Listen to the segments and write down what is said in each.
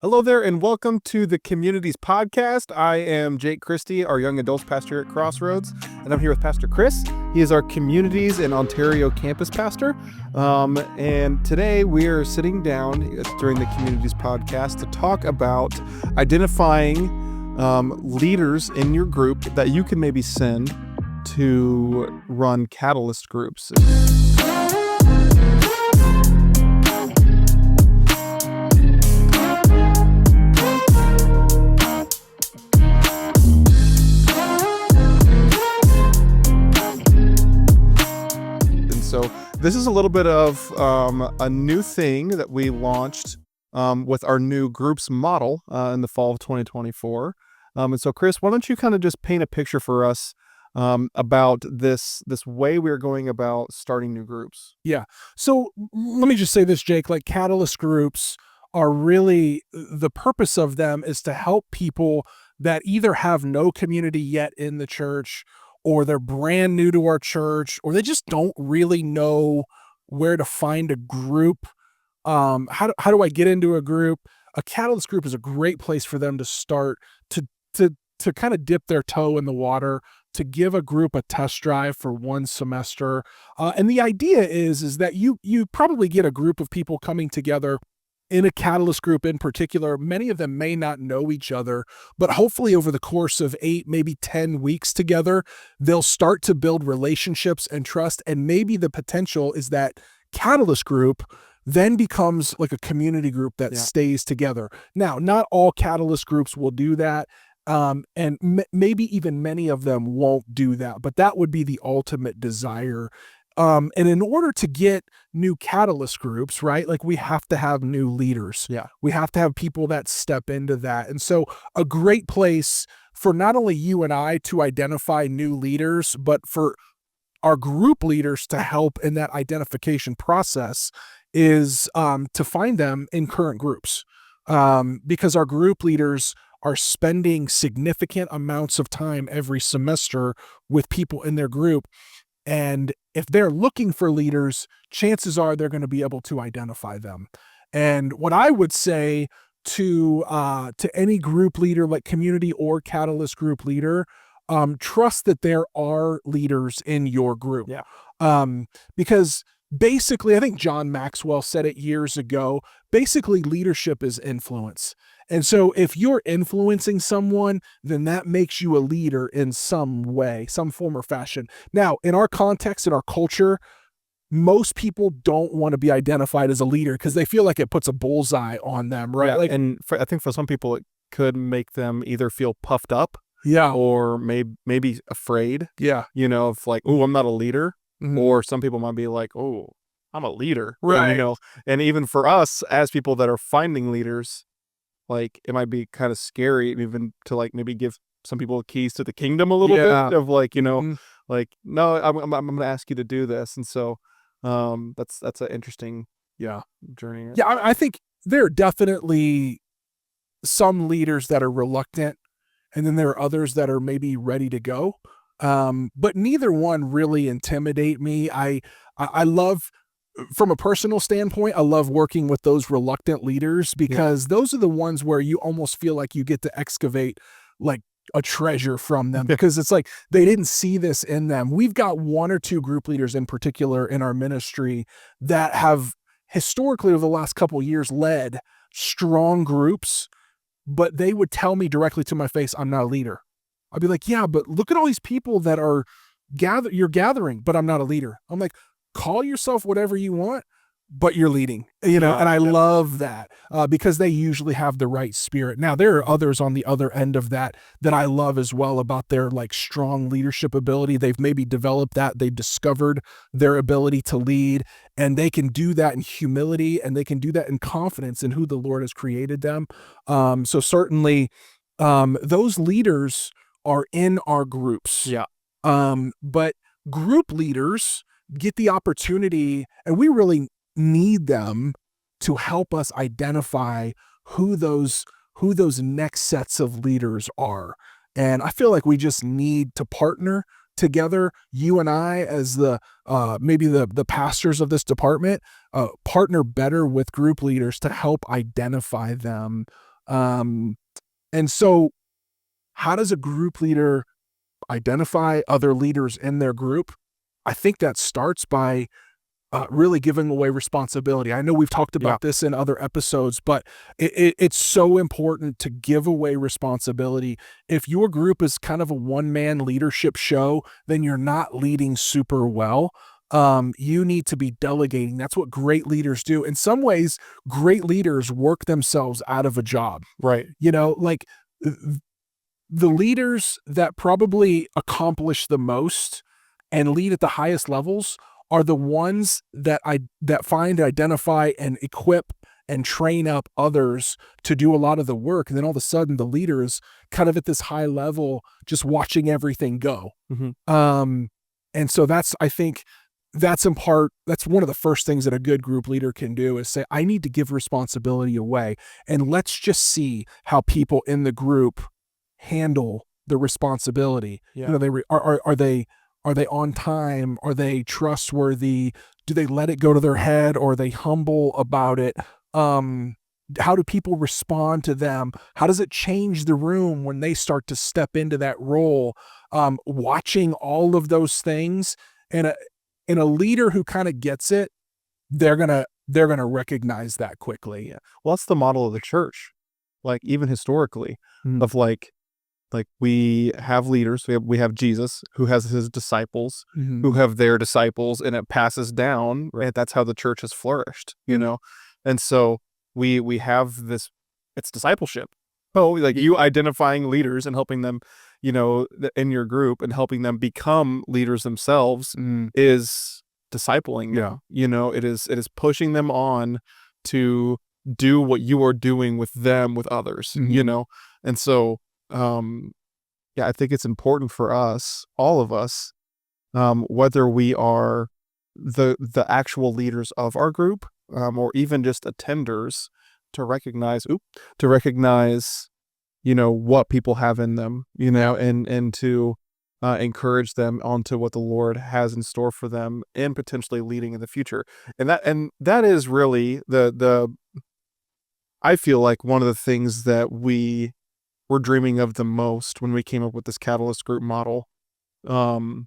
Hello there, and welcome to the Communities podcast. I am Jake Christie, our young adults pastor at Crossroads, and I'm here with Pastor Chris. He is our Communities in Ontario campus pastor. And today we are sitting down during the Communities podcast to talk about identifying leaders in your group that you can maybe send to run catalyst groups. So this is a little bit of a new thing that we launched with our new groups model in the fall of 2024. And so, Chris, why don't you kind of just paint a picture for us about this way we're going about starting new groups? Yeah. So let me just say this, Jake, like catalyst groups are really, the purpose of them is to help people that either have no community yet in the church, or they're brand new to our church, or they just don't really know where to find a group. How do I get into a group? A catalyst group is a great place for them to start to kind of dip their toe in the water, to give a group a test drive for one semester. And the idea is that you probably get a group of people coming together in a catalyst group in particular. Many of them may not know each other, but hopefully over the course of 8, maybe 10 weeks together, they'll start to build relationships and trust. And maybe the potential is that catalyst group then becomes like a community group that stays together. Now, not all catalyst groups will do that. And maybe even many of them won't do that, but that would be the ultimate desire. And in order to get new catalyst groups, right, like we have to have new leaders. Yeah. We have to have people that step into that. And so a great place for not only you and I to identify new leaders, but for our group leaders to help in that identification process is to find them in current groups. Because our group leaders are spending significant amounts of time every semester with people in their group. And if they're looking for leaders, chances are they're going to be able to identify them. And what I would say to any group leader, like community or catalyst group leader, trust that there are leaders in your group. Yeah. Because basically, I think John Maxwell said it years ago, basically leadership is influence. And so if you're influencing someone, then that makes you a leader in some way, some form or fashion. Now, in our context, in our culture, most people don't want to be identified as a leader because they feel like it puts a bullseye on them, right? Yeah, I think for some people, it could make them either feel puffed up, yeah, or maybe afraid, yeah, of like, oh, I'm not a leader. Mhm. Or some people might be like, oh, I'm a leader. Right. And even for us as people that are finding leaders, like it might be kind of scary even to like maybe give some people keys to the kingdom a little bit of like, Mhm. like, no, I'm going to ask you to do this. And so that's an interesting journey. Yeah, I think there are definitely some leaders that are reluctant, and then there are others that are maybe ready to go. But neither one really intimidate me. I love, from a personal standpoint, I love working with those reluctant leaders because those are the ones where you almost feel like you get to excavate like a treasure from them because it's like they didn't see this in them. We've got one or two group leaders in particular in our ministry that have historically over the last couple of years led strong groups, but they would tell me directly to my face, I'm not a leader. I'd be like, yeah, but look at all these people that are you're gathering, but I'm not a leader. I'm like, call yourself whatever you want, but you're leading, and I love that because they usually have the right spirit. Now, there are others on the other end of that I love as well about their like strong leadership ability. They've maybe developed that. They've discovered their ability to lead, and they can do that in humility, and they can do that in confidence in who the Lord has created them. So certainly those leaders are in our groups. Yeah. But group leaders get the opportunity, and we really need them to help us identify who those next sets of leaders are. And I feel like we just need to partner together, you and I as the maybe the pastors of this department, partner better with group leaders to help identify them And so how does a group leader identify other leaders in their group? I think that starts by really giving away responsibility. I know we've talked about this in other episodes, but it's so important to give away responsibility. If your group is kind of a one-man leadership show, then you're not leading super well. You need to be delegating. That's what great leaders do. In some ways, great leaders work themselves out of a job. Right. Like the leaders that probably accomplish the most and lead at the highest levels are the ones that find, identify, and equip and train up others to do a lot of the work. And then all of a sudden the leader is kind of at this high level, just watching everything go. Mm-hmm. And so I think that's one of the first things that a good group leader can do is say, I need to give responsibility away. And let's just see how people in the group handle the responsibility. Yeah. Are they on time? Are they trustworthy? Do they let it go to their head, or are they humble about it? How do people respond to them? How does it change the room when they start to step into that role? Watching all of those things, and a leader who kind of gets it, they're gonna recognize that quickly. Yeah. Well, that's the model of the church, like even historically, of like we have leaders. We have Jesus, who has his disciples, who have their disciples, and it passes down. Right. That's how the church has flourished, And so we have this. It's discipleship. Oh, like you identifying leaders and helping them, in your group, and helping them become leaders themselves is discipling them. It is pushing them on to do what you are doing with them, with others. And so. I think it's important for us, all of us, whether we are the actual leaders of our group, or even just attenders, to recognize, what people have in them, and to encourage them onto what the Lord has in store for them, and potentially leading in the future. And that is really I feel like one of the things that we're dreaming of the most when we came up with this Catalyst group model. And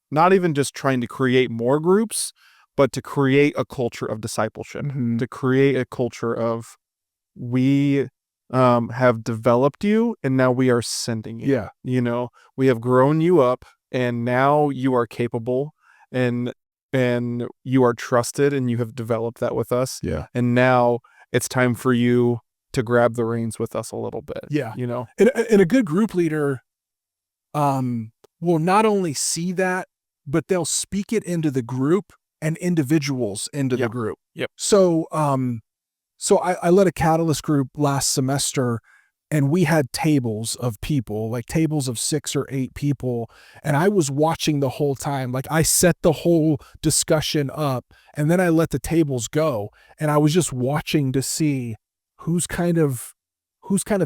not even just trying to create more groups, but to create a culture of discipleship, to create a culture of, we have developed you, and now we are sending you. We have grown you up, and now you are capable, and you are trusted, and you have developed that with us. And now it's time for you to grab the reins with us a little bit. And a good group leader will not only see that, but they'll speak it into the group and individuals into the group. So I led a Catalyst group last semester, and we had tables of people, like tables of 6 or 8 people. And I was watching the whole time. Like, I set the whole discussion up, and then I let the tables go. And I was just watching to see who's kind of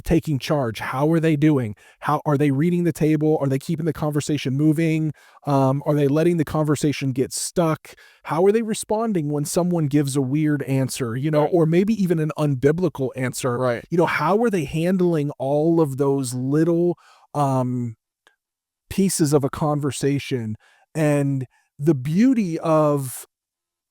taking charge. How are they doing? How are they reading the table? Are they keeping the conversation moving? Are they letting the conversation get stuck? How are they responding when someone gives a weird answer, or maybe even an unbiblical answer? Right. How are they handling all of those little pieces of a conversation? And the beauty of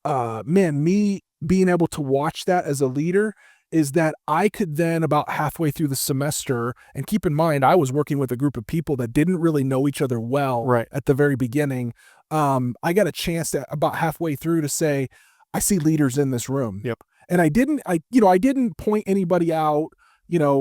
me being able to watch that as a leader is that I could then, about halfway through the semester, and keep in mind, I was working with a group of people that didn't really know each other well at the very beginning. I got a chance to, about halfway through, to say, I see leaders in this room. And I didn't point anybody out,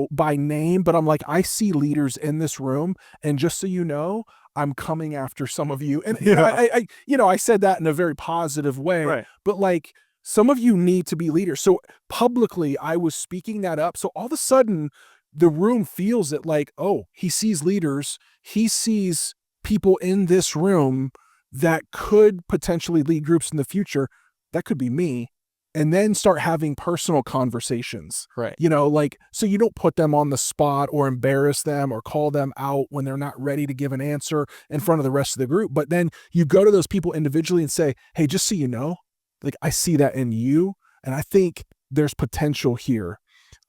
by name, but I'm like, I see leaders in this room. And just so you know, I'm coming after some of you. And I said that in a very positive way, but like, some of you need to be leaders. So publicly, I was speaking that up. So all of a sudden, the room feels it, like, oh, he sees leaders. He sees people in this room that could potentially lead groups in the future. That could be me. And then start having personal conversations. So you don't put them on the spot or embarrass them or call them out when they're not ready to give an answer in front of the rest of the group. But then you go to those people individually and say, hey, just so you know, like, I see that in you, and I think there's potential here.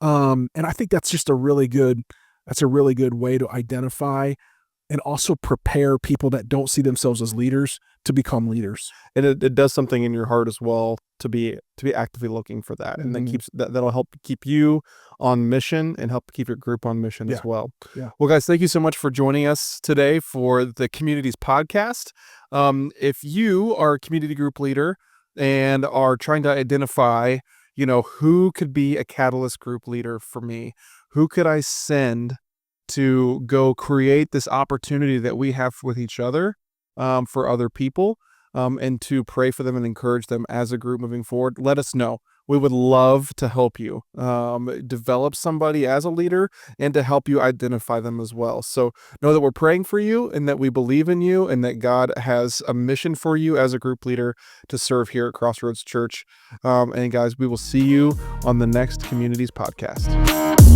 And I think that's just a really good way to identify and also prepare people that don't see themselves as leaders to become leaders. And it does something in your heart as well to be actively looking for that, and that'll help keep you on mission and help keep your group on mission as well. Yeah. Well, guys, thank you so much for joining us today for the Communities podcast. If you are a community group leader and are trying to identify, who could be a catalyst group leader for me, who could I send to go create this opportunity that we have with each other, for other people, and to pray for them and encourage them as a group moving forward, let us know. We would love to help you develop somebody as a leader and to help you identify them as well. So know that we're praying for you and that we believe in you and that God has a mission for you as a group leader to serve here at Crossroads Church. And guys, we will see you on the next Communities podcast.